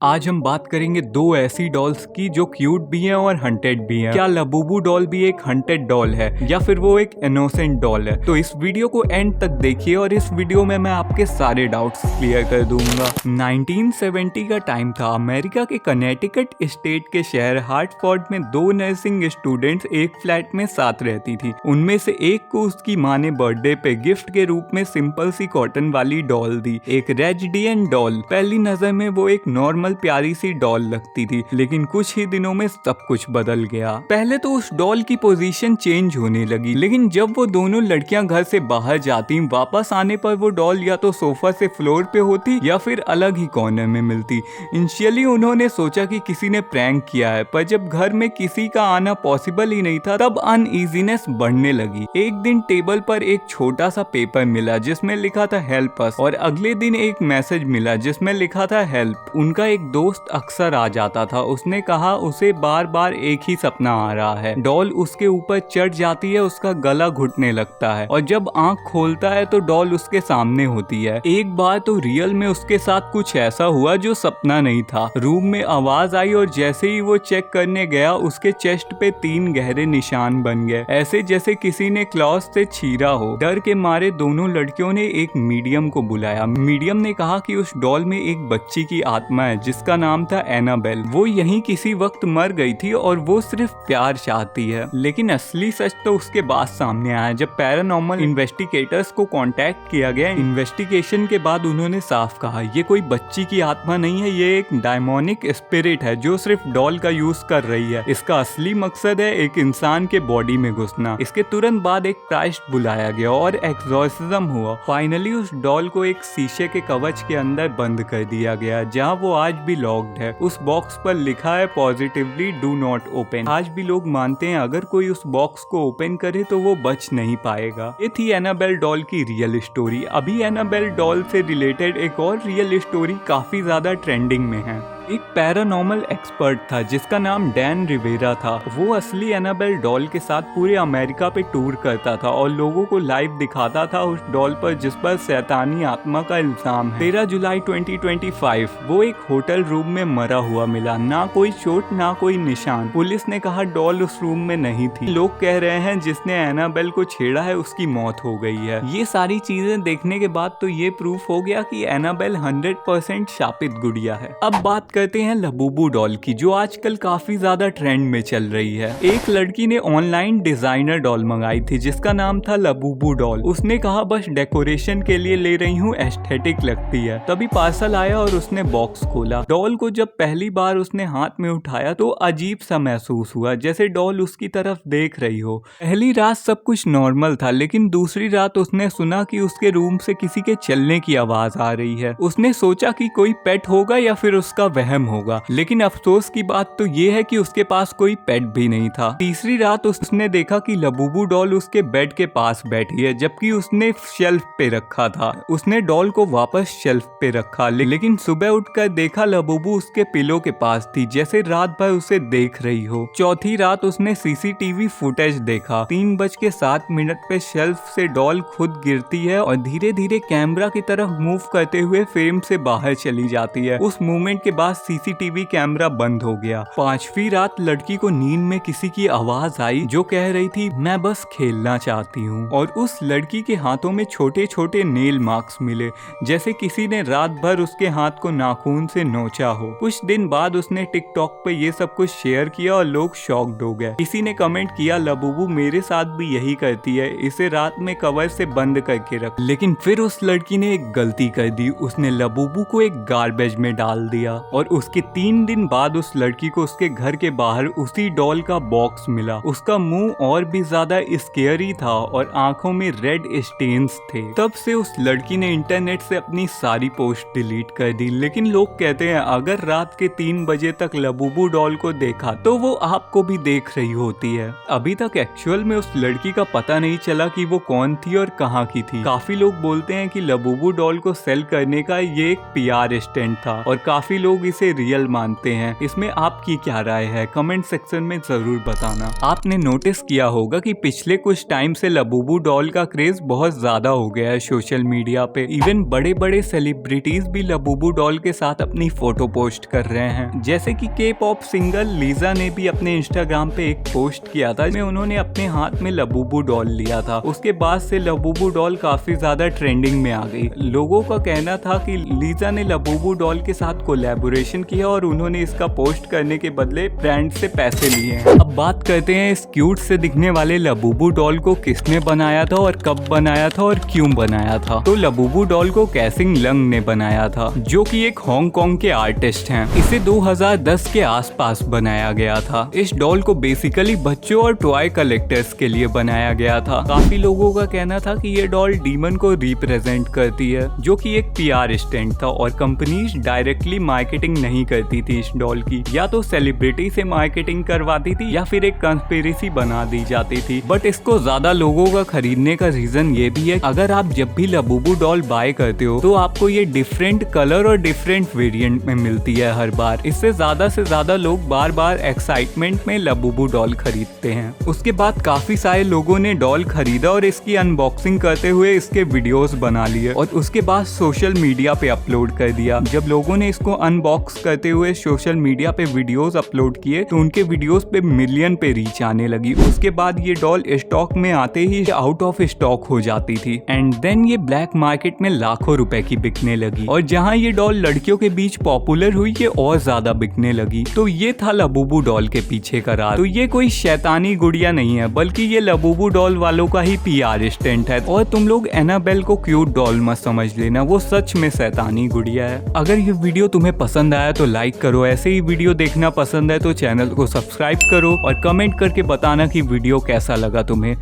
आज हम बात करेंगे दो ऐसी डॉल्स की जो क्यूट भी हैं और हंटेड भी हैं। क्या लबूबू डॉल भी एक हंटेड डॉल है या फिर वो एक इनोसेंट डॉल है? तो इस वीडियो को एंड तक देखिए और इस वीडियो में मैं आपके सारे डाउट्स क्लियर कर दूंगा। 1970 का टाइम था। अमेरिका के कनेटिकट स्टेट के शहर हार्टफोर्ड में दो नर्सिंग स्टूडेंट्स एक फ्लैट में साथ रहती थी। उनमें से एक को उसकी माँ ने बर्थडे पे गिफ्ट के रूप में सिंपल सी कॉटन वाली डॉल दी, एक रेजिडियन डॉल। पहली नजर में वो एक नॉर्मल प्यारी सी डॉल लगती थी, लेकिन कुछ ही दिनों में सब कुछ बदल गया। पहले तो उस डॉल की पोजीशन चेंज होने लगी, लेकिन जब वो दोनों लड़कियां घर से बाहर जाती, वापस आने पर वो डॉल या तो सोफा से फ्लोर पे होती या फिर अलग ही कॉर्नर में मिलती। इनिशियली उन्होंने सोचा कि किसी ने प्रैंक किया है, पर जब घर में किसी का आना पॉसिबल ही नहीं था, तब अनईजीनेस बढ़ने लगी। एक दिन टेबल पर एक छोटा सा पेपर मिला जिसमें लिखा था हेल्प अस, और अगले दिन एक मैसेज मिला जिसमें लिखा था हेल्प। उनका एक दोस्त अक्सर आ जाता था। उसने कहा उसे बार बार एक ही सपना आ रहा है। डॉल उसके ऊपर चढ़ जाती है, उसका गला घुटने लगता है और जब आंख खोलता है तो डॉल उसके सामने होती है। एक बार तो रियल में उसके साथ कुछ ऐसा हुआ जो सपना नहीं था। रूम में आवाज आई और जैसे ही वो चेक करने गया, उसके चेस्ट पे 3 गहरे निशान बन गए, ऐसे जैसे किसी ने क्लॉथ से छीरा हो। डर के मारे दोनों लड़कियों ने एक मीडियम को बुलाया। मीडियम ने कहा कि उस डॉल में एक बच्ची की आत्मा है जिसका नाम था एनाबेल। वो यहीं किसी वक्त मर गई थी और वो सिर्फ प्यार चाहती है। लेकिन असली सच तो उसके बाद सामने आया जब पैरानॉर्मल इन्वेस्टिगेटर्स को कांटेक्ट किया गया। इन्वेस्टिगेशन के बाद उन्होंने साफ कहा ये कोई बच्ची की आत्मा नहीं है, ये एक डायमोनिक स्पिरिट है जो सिर्फ डॉल का यूज कर रही है। इसका असली मकसद है एक इंसान के बॉडी में घुसना। इसके तुरंत बाद एक प्राइस्ट बुलाया गया और एक्सॉर्सिज्म हुआ। फाइनली उस डॉल को एक शीशे के कवच के अंदर बंद कर दिया गया, जहां वो आज भी लॉक्ड है। उस बॉक्स पर लिखा है पॉजिटिवली डू नॉट ओपन। आज भी लोग मानते हैं अगर कोई उस बॉक्स को ओपन करे तो वो बच नहीं पाएगा। ये थी एनाबेल डॉल की रियल स्टोरी। अभी एनाबेल डॉल से रिलेटेड एक और रियल स्टोरी काफी ज्यादा ट्रेंडिंग में है। एक पैरानॉर्मल एक्सपर्ट था जिसका नाम डैन रिवेरा था। वो असली एनाबेल डॉल के साथ पूरे अमेरिका पे टूर करता था और लोगों को लाइव दिखाता था उस डॉल पर जिस पर शैतानी आत्मा का इल्जाम है। 13 जुलाई 2025 वो एक होटल रूम में मरा हुआ मिला, ना कोई चोट ना कोई निशान। पुलिस ने कहा डॉल उस रूम में नहीं थी। लोग कह रहे हैं जिसने एनाबेल को छेड़ा है उसकी मौत हो गई है। ये सारी चीजें देखने के बाद तो ये प्रूफ हो गया कि एनाबेल 100% शापित गुड़िया है। अब बात करते हैं लबूबू डॉल की, जो आजकल काफी ज्यादा ट्रेंड में चल रही है। एक लड़की ने ऑनलाइन डिजाइनर डॉल मंगाई थी जिसका नाम था लबूबू डॉल। उसने कहा बस डेकोरेशन के लिए ले रही हूँ, एस्थेटिक लगती है। तभी पार्सल आया और उसने बॉक्स खोला। डॉल को जब पहली बार उसने हाथ में उठाया तो अजीब सा महसूस हुआ, जैसे डॉल उसकी तरफ देख रही हो। पहली रात सब कुछ नॉर्मल था, लेकिन दूसरी रात उसने सुना कि उसके रूम से किसी के चलने की आवाज आ रही है। उसने सोचा कि कोई पेट होगा या फिर उसका वहम होगा, लेकिन अफसोस की बात तो ये है कि उसके पास कोई पेट भी नहीं था। तीसरी रात उसने देखा कि लबूबू डॉल उसके बेड के पास बैठी है, जबकि उसने शेल्फ पे रखा था। उसने डॉल को वापस शेल्फ पे रखा, लेकिन सुबह उठकर देखा लबूबू उसके पिलो के पास थी, जैसे रात भर उसे देख रही हो। चौथी रात उसने सीसीटीवी फुटेज देखा। 3:07 पे शेल्फ से डॉल खुद गिरती है और धीरे धीरे कैमरा की तरफ मूव करते हुए फ्रेम से बाहर चली जाती है। उस मूवमेंट के बाद सीसीटीवी कैमरा बंद हो गया। 5वीं रात लड़की को नींद में किसी की आवाज आई जो कह रही थी मैं बस खेलना चाहती हूँ, और उस लड़की के हाथों में छोटे छोटे नेल मार्क्स मिले, जैसे किसी ने रात भर उसके हाथ को नाखून से नोचा हो। कुछ दिन बाद उसने टिकटॉक पे ये सब कुछ शेयर किया और लोग शॉक्ड हो गए। किसी ने कमेंट किया लबूबू मेरे साथ भी यही करती है, इसे रात में कवर से बंद करके रख। लेकिन फिर उस लड़की ने एक गलती कर दी, उसने लबूबू को एक गार्बेज में डाल दिया और उसके 3 दिन बाद उस लड़की को उसके घर के बाहर उसी डॉल का बॉक्स मिला। उसका मुंह और भी ज्यादा स्केरी था और आंखों में रेड स्टेन्स थे। तब से उस लड़की ने इंटरनेट से अपनी सारी पोस्ट डिलीट कर दी। लेकिन लोग कहते हैं अगर रात के 3 बजे तक लबूबू डॉल को देखा तो वो आपको भी देख रही होती है। अभी तक एक्चुअल में उस लड़की का पता नहीं चला कि वो कौन थी और कहाँ की थी। काफी लोग बोलते हैं कि लबूबू डॉल को सेल करने का ये एक PR स्टंट था और काफी लोग इसे रियल मानते हैं। इसमें आपकी क्या राय है, कमेंट सेक्शन में जरूर बताना। आपने नोटिस किया होगा कि पिछले कुछ टाइम से लबूबू डॉल का क्रेज बहुत ज्यादा हो गया है सोशल मीडिया पे। इवन बड़े बड़े सेलिब्रिटीज भी लबूबू डॉल के साथ अपनी फोटो पोस्ट कर रहे हैं। जैसे कि के पॉप सिंगर लीजा ने भी अपने इंस्टाग्राम पे एक पोस्ट किया था जिसमें उन्होंने अपने हाथ में लबूबू डॉल लिया था। उसके बाद से लबूबू डॉल काफी ज्यादा ट्रेंडिंग में आ गई। लोगों का कहना था कि लीजा ने लबूबू डॉल के साथ कोलैबोरेशन किया और उन्होंने इसका पोस्ट करने के बदले ब्रांड से पैसे लिए हैं। अब बात करते हैं इस क्यूट से दिखने वाले लबूबू डॉल को किसने बनाया था और कब बनाया था और क्यों बनाया था। तो लबूबू डॉल को कैसिंग लंग ने बनाया था, जो कि एक हांगकांग के आर्टिस्ट हैं। इसे 2010 के आसपास बनाया गया था। इस डॉल को बेसिकली बच्चों और टॉय कलेक्टर्स के लिए बनाया गया था। काफी लोगों का कहना था कि ये डॉल डीमन को रिप्रेजेंट करती है, जो कि एक पीआर स्टंट था और कंपनीज डायरेक्टली मार्केटिंग नहीं करती थी इस डॉल की। या तो सेलिब्रिटी से मार्केटिंग करवाती थी या फिर एक कंस्पिरेसी बना दी जाती थी। बट इसको ज्यादा लोगों का खरीदने का रीजन ये भी है, अगर आप जब भी लबूबू डॉल बाय करते हो तो आपको ये डिफरेंट कलर और डिफरेंट वेरिएंट में मिलती है हर बार। इससे ज्यादा लोग बार बार एक्साइटमेंट में लबूबू डॉल खरीदते हैं। उसके बाद काफी सारे लोगों ने डॉल खरीदा और इसकी अनबॉक्सिंग करते हुए इसके वीडियोस बना लिए और उसके बाद सोशल मीडिया पे अपलोड कर दिया। जब लोगों ने इसको अनबॉक्स करते हुए सोशल मीडिया पे वीडियोस अपलोड किए तो उनके वीडियोस पे मिलियन पे रीच आने लगी। उसके बाद ये डॉल स्टॉक में आते ही आउट ऑफ स्टॉक हो जाती थी एंड देन ये ब्लैक मार्केट में लाखों रुपए की बिकने लगी। और जहां ये डॉल लड़कियों के बीच पॉपुलर हुई, ये और ज्यादा बिकने लगी। तो ये था लबूबू डॉल के पीछे का राज। तो ये कोई शैतानी गुड़िया नहीं है, बल्कि ये लबूबू डॉल वालों का ही पीआर स्टंट है। और तुम लोग एनाबेल को क्यूट डॉल मत समझ लेना, वो सच में शैतानी गुड़िया है। अगर ये वीडियो तुम्हें पसंद आया तो लाइक करो, ऐसे ही वीडियो देखना पसंद है तो चैनल को सब्सक्राइब करो और कमेंट करके बताना कि वीडियो कैसा लगा तुम्हें।